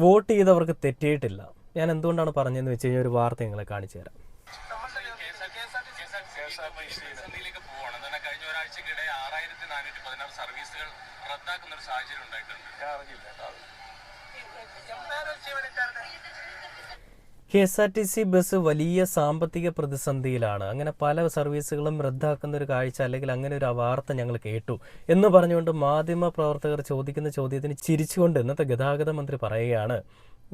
Vote ചെയ്തവർക്ക് തെറ്റിയിട്ടില്ല. ഞാൻ എന്തുകൊണ്ടാണ് പറഞ്ഞതെന്ന് വെച്ച് കഴിഞ്ഞാൽ ഒരു വാർത്ത നിങ്ങളെ കാണിച്ചു തരാം. കഴിഞ്ഞ ഒരാഴ്ചക്കിടെ 6416 സർവീസുകൾ റദ്ദാക്കുന്ന ഒരു സാഹചര്യം ഉണ്ടായിട്ടുണ്ട്. KSRTC ബസ് വലിയ സാമ്പത്തിക പ്രതിസന്ധിയിലാണ്, അങ്ങനെ പല സർവീസുകളും റദ്ദാക്കുന്ന ഒരു കാഴ്ച അല്ലെങ്കിൽ അങ്ങനെ ഒരു വാർത്ത ഞങ്ങൾ കേട്ടു എന്ന് പറഞ്ഞുകൊണ്ട് മാധ്യമ പ്രവർത്തകർ ചോദിക്കുന്ന ചോദ്യത്തിന് ചിരിച്ചുകൊണ്ട് ഇന്നത്തെ ഗതാഗത മന്ത്രി പറയുകയാണ്,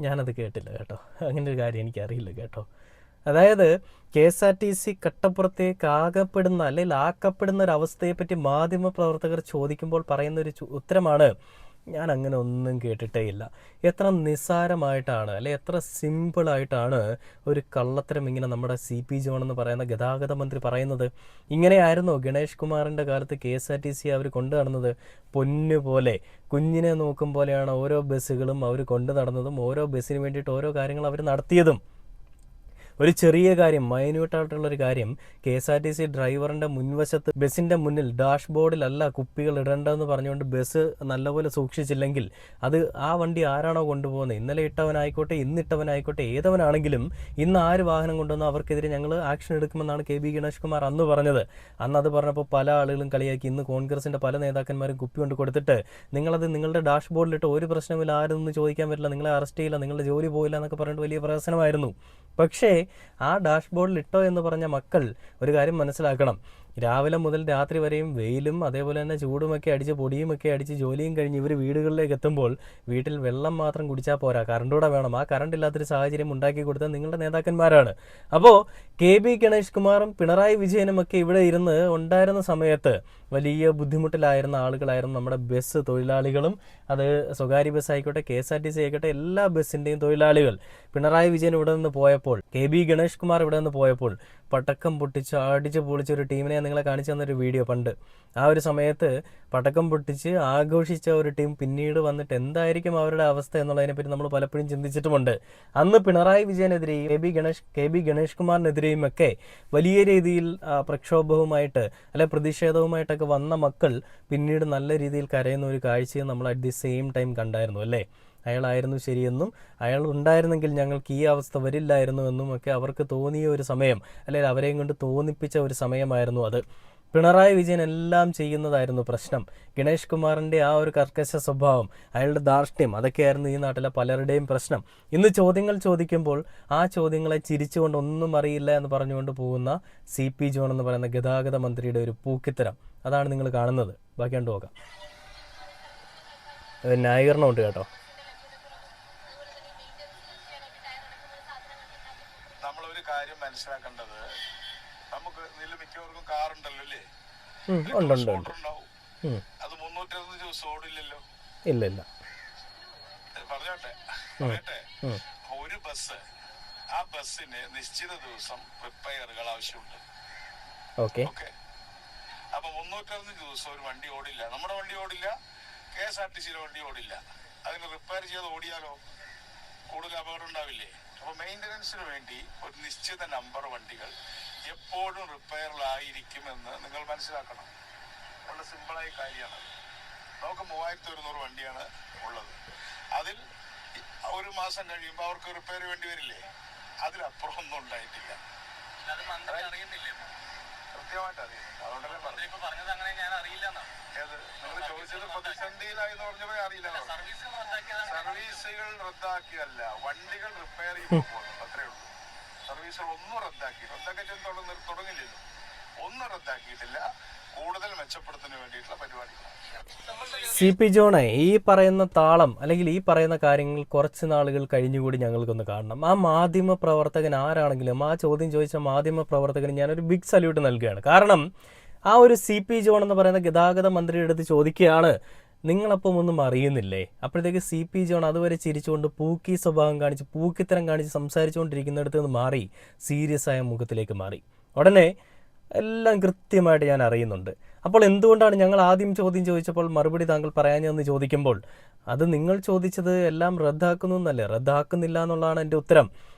ഞാനത് കേട്ടില്ല കേട്ടോ, അങ്ങനെ ഒരു കാര്യം എനിക്കറിയില്ല കേട്ടോ. അതായത് KSRTC കട്ടപ്പുറത്തേക്ക് ആകപ്പെടുന്ന അല്ലെങ്കിൽ ആക്കപ്പെടുന്ന ഒരു അവസ്ഥയെപ്പറ്റി മാധ്യമ പ്രവർത്തകർ ചോദിക്കുമ്പോൾ പറയുന്ന ഒരു ഉത്തരമാണ്, ഞാൻ അങ്ങനെ ഒന്നും കേട്ടിട്ടേ ഇല്ല. എത്ര നിസ്സാരമായിട്ടാണ് അല്ലെ എത്ര സിമ്പിളായിട്ടാണ് ഒരു കള്ളത്തരം ഇങ്ങനെ നമ്മുടെ CP ജോൺ എന്ന് പറയുന്ന ഗതാഗത മന്ത്രി പറയുന്നത്. ഇങ്ങനെയായിരുന്നോ ഗണേഷ് കുമാറിൻ്റെ കാലത്ത് KSRTC അവർ കൊണ്ടു നടന്നത്? പൊന്നുപോലെ കുഞ്ഞിനെ നോക്കും പോലെയാണ് ഓരോ ബസ്സുകളും അവർ കൊണ്ടു നടന്നതും ഓരോ ബസ്സിന് വേണ്ടിയിട്ട് ഓരോ കാര്യങ്ങൾ അവർ നടത്തിയതും. ഒരു ചെറിയ കാര്യം, മൈന്യൂട്ടായിട്ടുള്ളൊരു കാര്യം, KSRTC ഡ്രൈവറിൻ്റെ മുൻവശത്ത് ബസ്സിൻ്റെ മുന്നിൽ ഡാഷ് ബോർഡിലല്ല കുപ്പികൾ ഇടേണ്ടതെന്ന് പറഞ്ഞുകൊണ്ട് ബസ് നല്ലപോലെ സൂക്ഷിച്ചില്ലെങ്കിൽ അത് ആ വണ്ടി ആരാണോ കൊണ്ടുപോകുന്നത്, ഇന്നലെ ഇട്ടവനായിക്കോട്ടെ ഇന്നിട്ടവനായിക്കോട്ടെ ഏതവനാണെങ്കിലും ഇന്ന് ആര് വാഹനം കൊണ്ടുവന്നോ അവർക്കെതിരെ ഞങ്ങൾ ആക്ഷൻ എടുക്കുമെന്നാണ് KB ഗണേഷ് കുമാർ അന്ന് പറഞ്ഞത്. അന്ന് അത് പറഞ്ഞപ്പോൾ പല ആളുകളും കളിയാക്കി. ഇന്ന് കോൺഗ്രസിൻ്റെ പല നേതാക്കന്മാരും കുപ്പി കൊണ്ട് കൊടുത്തിട്ട് നിങ്ങളത് നിങ്ങളുടെ ഡാഷ് ബോർഡിലിട്ട് ഒരു പ്രശ്നമില്ല, ആരൊന്നും ചോദിക്കാൻ പറ്റില്ല, നിങ്ങളെ അറസ്റ്റ് ചെയ്യില്ല, നിങ്ങളുടെ ജോലി പോയില്ല എന്നൊക്കെ പറഞ്ഞിട്ട് വലിയ പ്രശ്നമായിരുന്നു. പക്ഷേ ആ ഡാഷ് ബോർഡിൽ ഇട്ടോ എന്ന് പറഞ്ഞ മക്കൾ ഒരു കാര്യം മനസ്സിലാക്കണം, രാവിലെ മുതൽ രാത്രി വരെയും വെയിലും അതേപോലെ തന്നെ ചൂടുമൊക്കെ അടിച്ച് പൊടിയുമൊക്കെ അടിച്ച് ജോലിയും കഴിഞ്ഞ് ഇവർ വീടുകളിലേക്ക് എത്തുമ്പോൾ വീട്ടിൽ വെള്ളം മാത്രം കുടിച്ചാൽ പോരാ, കറണ്ട് കൂടെ വേണം. ആ കറണ്ട് ഇല്ലാത്തൊരു സാഹചര്യം ഉണ്ടാക്കി കൊടുത്തത് നിങ്ങളുടെ നേതാക്കന്മാരാണ്. അപ്പോൾ KB ഗണേഷ് കുമാറും പിണറായി വിജയനും ഒക്കെ ഇവിടെ ഇരുന്ന് ഉണ്ടായിരുന്ന സമയത്ത് വലിയ ബുദ്ധിമുട്ടിലായിരുന്ന ആളുകളായിരുന്നു നമ്മുടെ ബസ് തൊഴിലാളികളും. അത് സ്വകാര്യ ബസ് ആയിക്കോട്ടെ KSRTC ആയിക്കോട്ടെ എല്ലാ ബസ്സിൻ്റെയും തൊഴിലാളികൾ. പിണറായി വിജയൻ ഇവിടെ നിന്ന് പോയപ്പോൾ, KB ഗണേഷ് കുമാർ ഇവിടെ നിന്ന് പോയപ്പോൾ പടക്കം പൊട്ടിച്ച് അടിച്ച് പൊളിച്ച ഒരു ടീമിനെ നിങ്ങളെ കാണിച്ചു തന്നൊരു വീഡിയോ പണ്ട്. ആ ഒരു സമയത്ത് പടക്കം പൊട്ടിച്ച് ആഘോഷിച്ച ഒരു ടീം പിന്നീട് വന്നിട്ട് എന്തായിരിക്കും അവരുടെ അവസ്ഥ എന്നുള്ളതിനെപ്പറ്റി നമ്മൾ പലപ്പോഴും ചിന്തിച്ചിട്ടുമുണ്ട്. അന്ന് പിണറായി വിജയനെതിരെയും KB ഗണേഷ് കുമാറിനെതിരെയും ഒക്കെ വലിയ രീതിയിൽ പ്രക്ഷോഭവുമായിട്ട് അല്ലെ പ്രതിഷേധവുമായിട്ടൊക്കെ വന്ന മക്കൾ പിന്നീട് നല്ല രീതിയിൽ കരയുന്ന ഒരു കാഴ്ചയും നമ്മൾ അറ്റ് ദി സെയിം ടൈം കണ്ടായിരുന്നു അല്ലേ. അയാളായിരുന്നു ശരിയെന്നും അയാൾ ഉണ്ടായിരുന്നെങ്കിൽ ഞങ്ങൾക്ക് ഈ അവസ്ഥ വരില്ലായിരുന്നു എന്നും ഒക്കെ അവർക്ക് തോന്നിയ ഒരു സമയം, അല്ലെങ്കിൽ അവരെയും കൊണ്ട് തോന്നിപ്പിച്ച ഒരു സമയമായിരുന്നു അത്. പിണറായി വിജയൻ എല്ലാം ചെയ്യുന്നതായിരുന്നു പ്രശ്നം. ഗണേഷ് കുമാറിൻ്റെ ആ ഒരു കർക്കശ സ്വഭാവം, അയാളുടെ ധാർഷ്ട്യം, അതൊക്കെയായിരുന്നു ഈ നാട്ടിലെ പലരുടെയും പ്രശ്നം. ഇന്ന് ചോദ്യങ്ങൾ ചോദിക്കുമ്പോൾ ആ ചോദ്യങ്ങളെ ചിരിച്ചുകൊണ്ട് ഒന്നും അറിയില്ല എന്ന് പറഞ്ഞുകൊണ്ട് പോകുന്ന CP ജോൺ എന്ന് പറയുന്ന ഗതാഗത മന്ത്രിയുടെ ഒരു പൂക്കിത്തരം, അതാണ് നിങ്ങൾ കാണുന്നത്. ബാക്കി കണ്ടു നോക്കാം. ന്യായീകരണമുണ്ട് കേട്ടോ. നമ്മളൊരു കാര്യം മനസ്സിലാക്കേണ്ടത്, നമുക്ക് മിക്കവർക്കും കാറുണ്ടല്ലോ അല്ലേ, അത് 360 ദിവസം ഓടില്ലല്ലോ. ഇല്ല പറഞ്ഞോട്ടെ ഒരു ബസ്, ആ ബസ്സിന് നിശ്ചിത ദിവസം റിപ്പയറുകൾ ആവശ്യമുണ്ട്. ഓക്കെ. അപ്പൊ 360 ദിവസം ഒരു വണ്ടി ഓടില്ല, നമ്മുടെ വണ്ടി ഓടില്ല, KSRTCയുടെ വണ്ടി ഓടില്ല. അതിന് റിപ്പയർ ചെയ്ത് ഓടിയാലോ കൂടുതൽ അപകടം ഉണ്ടാവില്ലേ? അപ്പൊ മെയിൻ്റനൻസിന് വേണ്ടി ഒരു നിശ്ചിത നമ്പർ വണ്ടികൾ എപ്പോഴും റിപ്പയറിലായിരിക്കുമെന്ന് നിങ്ങൾ മനസ്സിലാക്കണം. വളരെ സിമ്പിളായ കാര്യമാണ്. നമുക്ക് 3100 വണ്ടിയാണ് ഉള്ളത്. അതിൽ ഒരു മാസം കഴിയുമ്പോൾ അവർക്ക് റിപ്പയർ വേണ്ടി വരില്ലേ? അതിലപ്പുറം ഒന്നും ഉണ്ടായിട്ടില്ല. കൃത്യമായിട്ട് അറിയുന്നുണ്ട്. അതുകൊണ്ടല്ലേ പറഞ്ഞത് അങ്ങനെ ഞാൻ അറിയില്ല. ഏത് നിങ്ങൾ ചോദിച്ചത് പ്രതിസന്ധിയിലായെന്ന് പറഞ്ഞപ്പോൾ അറിയില്ല. സർവീസുകൾ റദ്ദാക്കിയതല്ല, വണ്ടികൾ റിപ്പയർ ചെയ്യുമ്പോൾ അത്രേ ഉള്ളൂ. സർവീസുകൾ ഒന്നും റദ്ദാക്കി തുടങ്ങില്ലല്ലോ, ഒന്നും റദ്ദാക്കിയിട്ടില്ല. കൂടുതൽ മെച്ചപ്പെടുത്തുന്നതിന് വേണ്ടിയിട്ടുള്ള പരിപാടികളാണ്. CP ജോണെ, ഈ പറയുന്ന താളം അല്ലെങ്കിൽ ഈ പറയുന്ന കാര്യങ്ങൾ കുറച്ച് നാളുകൾ കഴിഞ്ഞുകൂടി ഞങ്ങൾക്കൊന്ന് കാണണം. ആ മാധ്യമ പ്രവർത്തകൻ ആരാണെങ്കിലും ആ ചോദ്യം ചോദിച്ച മാധ്യമ പ്രവർത്തകന് ഞാനൊരു ബിഗ് സല്യൂട്ട് നൽകുകയാണ്. കാരണം ആ ഒരു CP ജോൺ എന്ന് പറയുന്ന ഗതാഗത മന്ത്രിയുടെ അടുത്ത് ചോദിക്കുകയാണ്, നിങ്ങളപ്പം ഒന്നും അറിയുന്നില്ലേ? അപ്പോഴത്തേക്ക് CP ജോൺ അതുവരെ ചിരിച്ചുകൊണ്ട് പൂക്കി സ്വഭാവം കാണിച്ച് പൂക്കിത്തരം കാണിച്ച് സംസാരിച്ചുകൊണ്ടിരിക്കുന്നിടത്ത് നിന്ന് മാറി സീരിയസ് ആയ മുഖത്തിലേക്ക് മാറി. ഉടനെ എല്ലാം കൃത്യമായിട്ട് ഞാൻ അറിയുന്നുണ്ട്. അപ്പോൾ എന്തുകൊണ്ടാണ് ഞങ്ങൾ ആദ്യം ചോദ്യം ചോദിച്ചപ്പോൾ മറുപടി താങ്കൾ പറയാഞ്ഞെന്ന് ചോദിക്കുമ്പോൾ, അത് നിങ്ങൾ ചോദിച്ചത് എല്ലാം റദ്ദാക്കുന്നു എന്നല്ലേ, റദ്ദാക്കുന്നില്ല എന്നുള്ളതാണ് എൻ്റെ ഉത്തരം.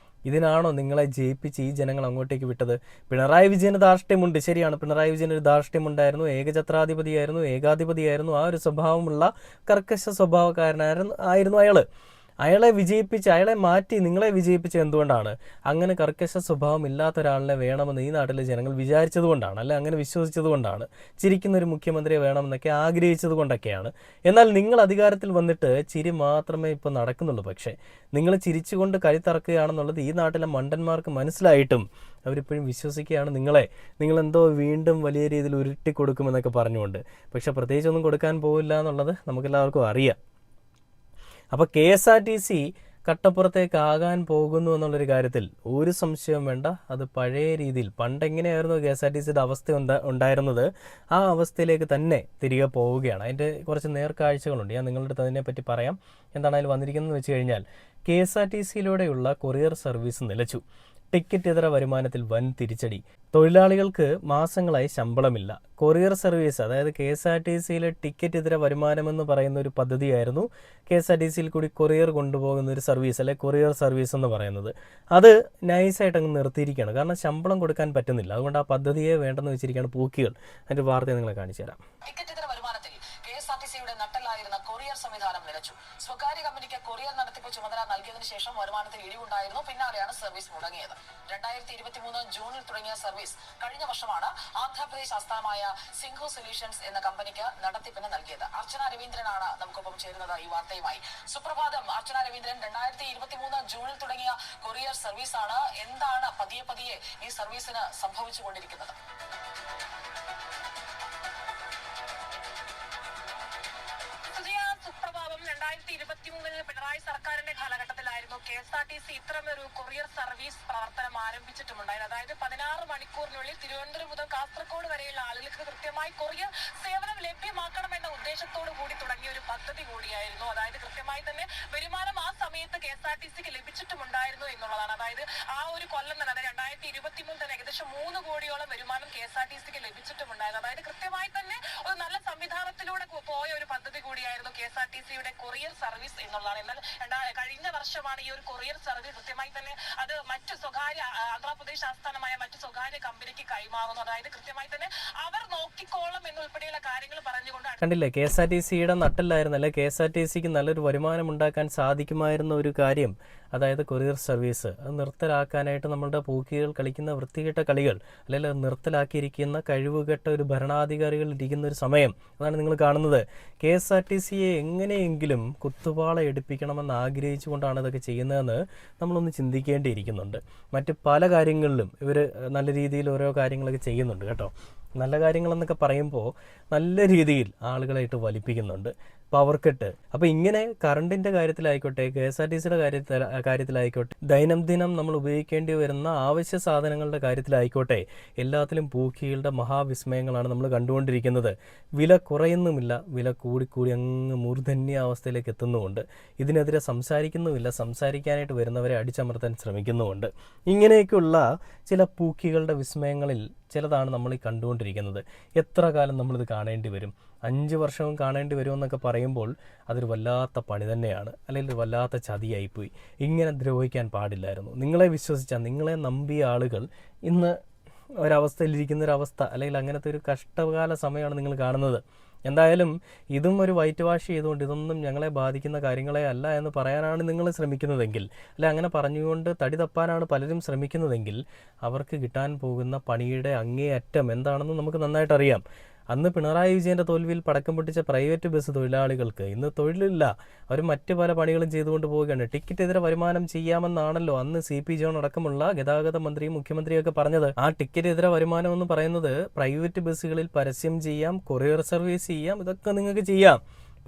ഇതിനാണോ നിങ്ങളെ ജയിപ്പിച്ച് ഈ ജനങ്ങൾ അങ്ങോട്ടേക്ക് വിട്ടത്? പിണറായി വിജയന് ധാർഷ്ട്യമുണ്ട്, ശരിയാണ്. പിണറായി വിജയന് ഒരു ധാർഷ്ട്യമുണ്ടായിരുന്നു, ഏകഛത്രാധിപതിയായിരുന്നു, ഏകാധിപതിയായിരുന്നു, ആ ഒരു സ്വഭാവമുള്ള കർക്കശ സ്വഭാവക്കാരനായിരുന്നു അയാൾ. അയാളെ വിജയിപ്പിച്ച് അയാളെ മാറ്റി നിങ്ങളെ വിജയിപ്പിച്ച് എന്തുകൊണ്ടാണ്? അങ്ങനെ കർക്കശ സ്വഭാവം ഇല്ലാത്ത ഒരാളിനെ വേണമെന്ന് ഈ നാട്ടിലെ ജനങ്ങൾ വിചാരിച്ചത് കൊണ്ടാണ്, അല്ലെ അങ്ങനെ വിശ്വസിച്ചത് കൊണ്ടാണ്, ചിരിക്കുന്ന ഒരു മുഖ്യമന്ത്രിയെ വേണമെന്നൊക്കെ ആഗ്രഹിച്ചത് കൊണ്ടൊക്കെയാണ്. എന്നാൽ നിങ്ങൾ അധികാരത്തിൽ വന്നിട്ട് ചിരി മാത്രമേ ഇപ്പോൾ നടക്കുന്നുള്ളൂ. പക്ഷേ നിങ്ങൾ ചിരിച്ചുകൊണ്ട് കഴുത്തറക്കുകയാണെന്നുള്ളത് ഈ നാട്ടിലെ മണ്ടന്മാർക്ക് മനസ്സിലായിട്ടും അവരിപ്പോഴും വിശ്വസിക്കുകയാണ് നിങ്ങളെന്തോ വീണ്ടും വലിയ രീതിയിൽ ഉരുട്ടി കൊടുക്കുമെന്നൊക്കെ പറഞ്ഞുകൊണ്ട്. പക്ഷെ പ്രത്യേകിച്ചൊന്നും കൊടുക്കാൻ പോകില്ല എന്നുള്ളത് നമുക്കെല്ലാവർക്കും അറിയാം. അപ്പോൾ KSRTC കട്ടപ്പുറത്തേക്കാകാൻ പോകുന്നു എന്നുള്ളൊരു കാര്യത്തിൽ ഒരു സംശയവും വേണ്ട. അത് പഴയ രീതിയിൽ പണ്ടെങ്ങനെയായിരുന്നു KSRTCയുടെ അവസ്ഥ ഉണ്ടായിരുന്നത്, ആ അവസ്ഥയിലേക്ക് തന്നെ തിരികെ പോവുകയാണ്. അതിൻ്റെ കുറച്ച് നേർക്കാഴ്ചകളുണ്ട്, ഞാൻ നിങ്ങളുടെ അടുത്ത് അതിനെപ്പറ്റി പറയാം. എന്താണ് അതിൽ വന്നിരിക്കുന്നതെന്ന് വെച്ച് കഴിഞ്ഞാൽ, KSRTCയിലൂടെയുള്ള കൊറിയർ സർവീസ് നിലച്ചു. ടിക്കറ്റ് ഇതര വരുമാനത്തിൽ വൻ തിരിച്ചടി. തൊഴിലാളികൾക്ക് മാസങ്ങളായി ശമ്പളമില്ല. കൊറിയർ സർവീസ്, അതായത് KSRTCയിലെ ടിക്കറ്റ് ഇതര വരുമാനമെന്ന് പറയുന്ന ഒരു പദ്ധതിയായിരുന്നു KSRTCയിൽ കൂടി കൊറിയർ കൊണ്ടുപോകുന്ന ഒരു സർവീസ്, അല്ലെ കൊറിയർ സർവീസ് എന്ന് പറയുന്നത്. അത് നൈസായിട്ട് അങ്ങ് നിർത്തിയിരിക്കുകയാണ്. കാരണം ശമ്പളം കൊടുക്കാൻ പറ്റുന്നില്ല. അതുകൊണ്ട് ആ പദ്ധതിയെ വേണ്ടെന്ന് വെച്ചിരിക്കുകയാണ് പൂക്കികൾ. അതിൻ്റെ വാർത്ത നിങ്ങളെ കാണിച്ചു തരാം. ടിക്കറ്റ് ഇതര വരുമാനത്തിൽ KSRTCയുടെ നട്ടലായിരുന്ന കൊറിയർ സംവിധാനം നിലച്ചു. സ്വകാര്യ കമ്പനിക്ക് കൊറിയർ നടത്തിപ്പ് ചുമതല നൽകിയതിനു ശേഷം വരുമാനത്തിൽ ഇടിവുണ്ടായിരുന്നു. പിന്നാലെയാണ് സർവീസ് മുടങ്ങിയത്. 2023 ജൂണിൽ തുടങ്ങിയ സർവീസ് കഴിഞ്ഞ വർഷമാണ് ആന്ധ്രാപ്രദേശ് ആസ്ഥാനമായ സിംഘു സൊല്യൂഷൻസ് എന്ന കമ്പനിക്ക് നടത്തിപ്പിന് നൽകിയത്. അർച്ചന രവീന്ദ്രനാണ് നമുക്കൊപ്പം ചേരുന്നത് ഈ വാർത്തയുമായി. സുപ്രഭാതം അർച്ചന രവീന്ദ്രൻ. 2023 ജൂണിൽ തുടങ്ങിയ കൊറിയർ സർവീസാണ്. എന്താണ് പതിയെ ഈ സർവീസിന് സംഭവിച്ചുകൊണ്ടിരിക്കുന്നത്? സുപ്രഭാതം. 2023 പിണറായി സർക്കാരിന്റെ കാലഘട്ടത്തിലായിരുന്നു KSRTC ഇത്തരമൊരു കൊറിയർ സർവീസ് പ്രവർത്തനം ആരംഭിച്ചിട്ടുണ്ടായത്. അതായത് 16 മണിക്കൂറിനുള്ളിൽ തിരുവനന്തപുരം മുതൽ കാസർഗോഡ് വരെയുള്ള ആളുകൾക്ക് കൃത്യമായി കൊറിയർ സേവനം ലഭ്യമാക്കണമെന്ന ഉദ്ദേശത്തോടു കൂടി തുടങ്ങിയ ഒരു പദ്ധതി കൂടിയായിരുന്നു. അതായത് കൃത്യമായി തന്നെ വരുമാനം ആ സമയത്ത് KSRTCക്ക് ലഭിച്ചിട്ടുമുണ്ടായിരുന്നു എന്നുള്ളതാണ്. അതായത് ആ ഒരു കൊല്ലം തന്നെ, അതായത് 2023 തന്നെ ഏകദേശം 3 കോടിയോളം വരുമാനം KSRTCക്ക് ലഭിച്ചിട്ടുമുണ്ടായിരുന്നു. അതായത് കൃത്യമായി തന്നെ ഒരു നല്ല സംവിധാനത്തിലൂടെ പോയ ഒരു പദ്ധതി കൂടിയായിരുന്നു KSRTCയുടെ കൊറിയർ സർവീസ് എന്നുള്ളതാണ്. എന്നാൽ കഴിഞ്ഞ വർഷമാണ് ഈ ഒരു കൊറിയർ സർവീസ് കൃത്യമായി തന്നെ അത് മറ്റു സ്വകാര്യ ആന്ധ്രാപ്രദേശ് ആസ്ഥാനമായ മറ്റു സ്വകാര്യ കമ്പനിക്ക് കൈമാറുന്നു. അതായത് കൃത്യമായി തന്നെ അവർ നോക്കിക്കോളും എന്നുൾപ്പെടെയുള്ള കാര്യങ്ങൾ പറഞ്ഞുകൊണ്ട്. കണ്ടില്ലേ, KSRTCയുടെ നട്ടല്ലായിരുന്നു, അല്ലെ KSRTCക്ക് നല്ലൊരു വരുമാനം ഉണ്ടാക്കാൻ സാധിക്കുമായിരുന്ന ഒരു കാര്യം, അതായത് കൊറിയർ സർവീസ്. അത് നിർത്തലാക്കാനായിട്ട് നമ്മളുടെ പൂക്കികൾ കളിക്കുന്ന വൃത്തികെട്ട കളികൾ, അല്ലെങ്കിൽ നിർത്തലാക്കിയിരിക്കുന്ന കഴിവുകെട്ട ഒരു ഭരണാധികാരികൾ ഇരിക്കുന്ന ഒരു സമയം അതാണ് നിങ്ങൾ കാണുന്നത്. KSRTCയെ എങ്ങനെയെങ്കിലും കുത്തുപാള എടുപ്പിക്കണമെന്ന് ആഗ്രഹിച്ചുകൊണ്ടാണ് ഇതൊക്കെ ചെയ്യുന്നതെന്ന് നമ്മളൊന്ന് ചിന്തിക്കേണ്ടിയിരിക്കുന്നുണ്ട്. മറ്റ് പല കാര്യങ്ങളിലും ഇവർ നല്ല രീതിയിൽ ഓരോ കാര്യങ്ങളൊക്കെ ചെയ്യുന്നുണ്ട് കേട്ടോ. നല്ല കാര്യങ്ങളെന്നൊക്കെ പറയുമ്പോൾ നല്ല രീതിയിൽ ആളുകളായിട്ട് വലിപ്പിക്കുന്നുണ്ട്. Power cut. അപ്പോൾ ഇങ്ങനെ കറണ്ടിൻ്റെ കാര്യത്തിലായിക്കോട്ടെ, KSRTCയുടെ കാര്യത്തിലായിക്കോട്ടെ, ദൈനംദിനം നമ്മൾ ഉപയോഗിക്കേണ്ടി വരുന്ന ആവശ്യ സാധനങ്ങളുടെ കാര്യത്തിലായിക്കോട്ടെ, എല്ലാത്തിലും പൂക്കികളുടെ മഹാവിസ്മയങ്ങളാണ് നമ്മൾ കണ്ടുകൊണ്ടിരിക്കുന്നത്. വില കുറയുന്നുമില്ല, വില കൂടിക്കൂടി അങ്ങ് മൂർധന്യ അവസ്ഥയിലേക്ക് എത്തുന്നുമുണ്ട്. ഇതിനെതിരെ സംസാരിക്കുന്നുമില്ല, സംസാരിക്കാനായിട്ട് വരുന്നവരെ അടിച്ചമർത്താൻ ശ്രമിക്കുന്നുമുണ്ട്. ഇങ്ങനെയൊക്കെയുള്ള ചില പൂക്കികളുടെ വിസ്മയങ്ങളിൽ ചിലതാണ് നമ്മൾ ഈ കണ്ടുകൊണ്ടിരിക്കുന്നത്. എത്ര കാലം നമ്മളിത് കാണേണ്ടി വരും? 5 വർഷവും കാണേണ്ടി വരുമെന്നൊക്കെ പറയുമ്പോൾ അതൊരു വല്ലാത്ത പണി തന്നെയാണ്, അല്ലെങ്കിൽ ഒരു വല്ലാത്ത ചതിയായിപ്പോയി. ഇങ്ങനെ ദ്രോഹിക്കാൻ പാടില്ലായിരുന്നു. നിങ്ങളെ വിശ്വസിച്ച, നിങ്ങളെ നമ്പിയ ആളുകൾ ഇന്ന് ഒരവസ്ഥയിലിരിക്കുന്നൊരവസ്ഥ, അല്ലെങ്കിൽ അങ്ങനത്തെ ഒരു കഷ്ടകാല സമയമാണ് നിങ്ങൾ കാണുന്നത്. എന്തായാലും ഇതും ഒരു വൈറ്റ് വാഷ് ചെയ്തുകൊണ്ട് ഇതൊന്നും ഞങ്ങളെ ബാധിക്കുന്ന കാര്യങ്ങളെ അല്ല എന്ന് പറയാനാണ് നിങ്ങൾ ശ്രമിക്കുന്നതെങ്കിൽ, അല്ലെ അങ്ങനെ പറഞ്ഞുകൊണ്ട് തടി തപ്പാനാണ് പലരും ശ്രമിക്കുന്നതെങ്കിൽ, അവർക്ക് കിട്ടാൻ പോകുന്ന പണിയുടെ അങ്ങേയറ്റം എന്താണെന്ന് നമുക്ക് നന്നായിട്ടറിയാം. അന്ന് പിണറായി വിജയൻ്റെ തോൽവിയിൽ പടക്കം പൊട്ടിച്ച പ്രൈവറ്റ് ബസ് തൊഴിലാളികൾക്ക് ഇന്ന് തൊഴിലില്ല. അവർ മറ്റ് പല പണികളും ചെയ്തുകൊണ്ട് പോവുകയാണ്. ടിക്കറ്റ് ഇതര വരുമാനം ചെയ്യാമെന്നാണല്ലോ അന്ന് CP ജോൺ അടക്കമുള്ള ഗതാഗത മന്ത്രിയും മുഖ്യമന്ത്രിയൊക്കെ പറഞ്ഞത്. ആ ടിക്കറ്റ് ഇതര വരുമാനം എന്ന് പറയുന്നത് പ്രൈവറ്റ് ബസ്സുകളിൽ പരസ്യം ചെയ്യാം, കൊറിയർ സർവീസ് ചെയ്യാം, ഇതൊക്കെ നിങ്ങൾക്ക് ചെയ്യാം.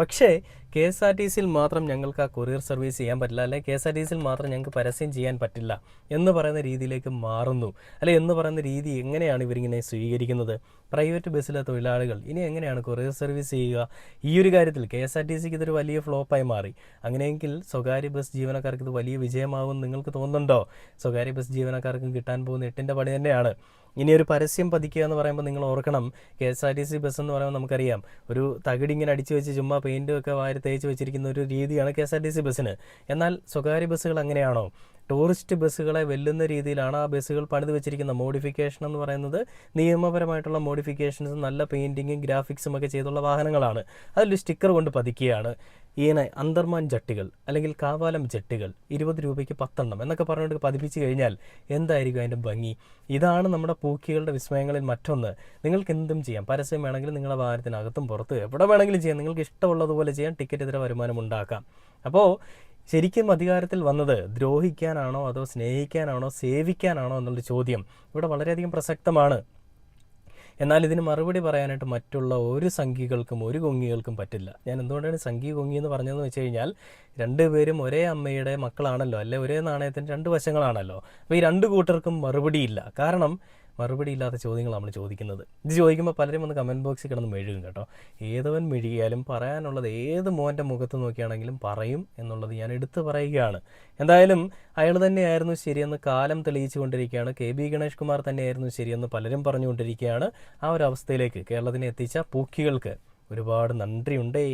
പക്ഷേ KSRTCയിൽ മാത്രം ഞങ്ങൾക്ക് ആ കൊറിയർ സർവീസ് ചെയ്യാൻ പറ്റില്ല, അല്ലെങ്കിൽ KSRTCയിൽ മാത്രം ഞങ്ങൾക്ക് പരസ്യം ചെയ്യാൻ പറ്റില്ല എന്ന് പറയുന്ന രീതിയിലേക്ക് മാറുന്നു. അല്ലെ എന്ന് പറയുന്ന രീതി എങ്ങനെയാണ് ഇവരിങ്ങനെ സ്വീകരിക്കുന്നത്? പ്രൈവറ്റ് ബസ്സിലെ തൊഴിലാളികൾ ഇനി എങ്ങനെയാണ് കൊറിയർ സർവീസ് ചെയ്യുക? ഈ ഒരു കാര്യത്തിൽ KSRTCക്ക് ഇതൊരു വലിയ ഫ്ലോപ്പായി മാറി. അങ്ങനെയെങ്കിൽ സ്വകാര്യ ബസ് ജീവനക്കാർക്ക് ഇത് വലിയ വിജയമാകുമെന്ന് നിങ്ങൾക്ക് തോന്നുന്നുണ്ടോ? സ്വകാര്യ ബസ് ജീവനക്കാർക്കും കിട്ടാൻ പോകുന്ന 8ൻ്റെ പണി തന്നെയാണ്. ഇനി ഒരു പരസ്യം പതിക്കുക എന്ന് പറയുമ്പോൾ നിങ്ങൾ ഓർക്കണം, KSRTC ബസ് എന്ന് പറയുമ്പോൾ നമുക്കറിയാം, ഒരു തകിടി ഇങ്ങനെ അടിച്ചു വെച്ച് ചുമ്മാ പെയിൻറ്റും ഒക്കെ വാരി തേച്ച് വെച്ചിരിക്കുന്ന ഒരു രീതിയാണ് KSRTC ബസ്സിന്. എന്നാൽ സ്വകാര്യ ബസ്സുകൾ അങ്ങനെയാണോ? ടൂറിസ്റ്റ് ബസ്സുകളെ വെല്ലുന്ന രീതിയിലാണ് ആ ബസ്സുകൾ പണിത് വെച്ചിരിക്കുന്ന മോഡിഫിക്കേഷൻ എന്ന് പറയുന്നത് നിയമപരമായിട്ടുള്ള മോഡിഫിക്കേഷൻസും നല്ല പെയിൻറ്റിങ്ങും ഗ്രാഫിക്സും ഒക്കെ ചെയ്തുള്ള വാഹനങ്ങളാണ്. അതിൽ സ്റ്റിക്കർ കൊണ്ട് പതിക്കുകയാണ് ഇങ്ങനെ അന്തർമാൻ ജട്ടികൾ അല്ലെങ്കിൽ കാവാലം ജട്ടികൾ 20 രൂപയ്ക്ക് 10 എണ്ണം എന്നൊക്കെ പറഞ്ഞുകൊണ്ട് പതിപ്പിച്ച് കഴിഞ്ഞാൽ എന്തായിരിക്കും അതിൻ്റെ ഭംഗി? ഇതാണ് നമ്മുടെ പൂക്കികളുടെ വിസ്മയങ്ങളിൽ മറ്റൊന്ന്. നിങ്ങൾക്ക് എന്തും ചെയ്യാം. പരസ്യം വേണമെങ്കിൽ നിങ്ങളുടെ വാഹനത്തിനകത്തും പുറത്ത് എവിടെ വേണമെങ്കിലും ചെയ്യാം. നിങ്ങൾക്ക് ഇഷ്ടമുള്ളതുപോലെ ചെയ്യാം. ടിക്കറ്റ് ഇതര വരുമാനം ഉണ്ടാക്കാം. അപ്പോൾ ശരിക്കും അധികാരത്തിൽ വന്നത് ദ്രോഹിക്കാനാണോ അതോ സ്നേഹിക്കാനാണോ സേവിക്കാനാണോ എന്നുള്ളൊരു ചോദ്യം ഇവിടെ വളരെയധികം പ്രസക്തമാണ്. എന്നാൽ ഇതിന് മറുപടി പറയാനായിട്ട് മറ്റുള്ള ഒരു സംഘികൾക്കും ഒരു കൊങ്ങികൾക്കും പറ്റില്ല. ഞാൻ എന്തുകൊണ്ടാണ് സംഘി കൊങ്ങി എന്ന് പറഞ്ഞതെന്ന് വെച്ച് കഴിഞ്ഞാൽ രണ്ടുപേരും ഒരേ അമ്മയുടെ മക്കളാണല്ലോ, അല്ലെ ഒരേ നാണയത്തിന് 2 വശങ്ങളാണല്ലോ. അപ്പോൾ ഈ 2 കൂട്ടർക്കും മറുപടിയില്ല. കാരണം മറുപടിയില്ലാത്ത ചോദ്യങ്ങൾ നമ്മൾ ചോദിക്കുന്നത്. ഇത് ചോദിക്കുമ്പോൾ പലരും ഒന്ന് കമൻറ്റ് ബോക്സിൽ കിടന്ന് മെഴുകും കേട്ടോ. ഏതവൻ മെഴുകിയാലും പറയാനുള്ളത് ഏത് മോൻ്റെ മുഖത്ത് നോക്കിയാണെങ്കിലും പറയും എന്നുള്ളത് ഞാൻ എടുത്തു പറയുകയാണ്. എന്തായാലും അയാൾ തന്നെയായിരുന്നു ശരിയെന്ന് കാലം തെളിയിച്ചു കൊണ്ടിരിക്കുകയാണ്. KB ഗണേഷ് കുമാർ തന്നെയായിരുന്നു ശരിയെന്ന് പലരും പറഞ്ഞുകൊണ്ടിരിക്കുകയാണ്. ആ ഒരു അവസ്ഥയിലേക്ക് കേരളത്തിനെ എത്തിച്ച പൂക്കികൾക്ക് ഒരുപാട് നന്ദിയുണ്ടേ.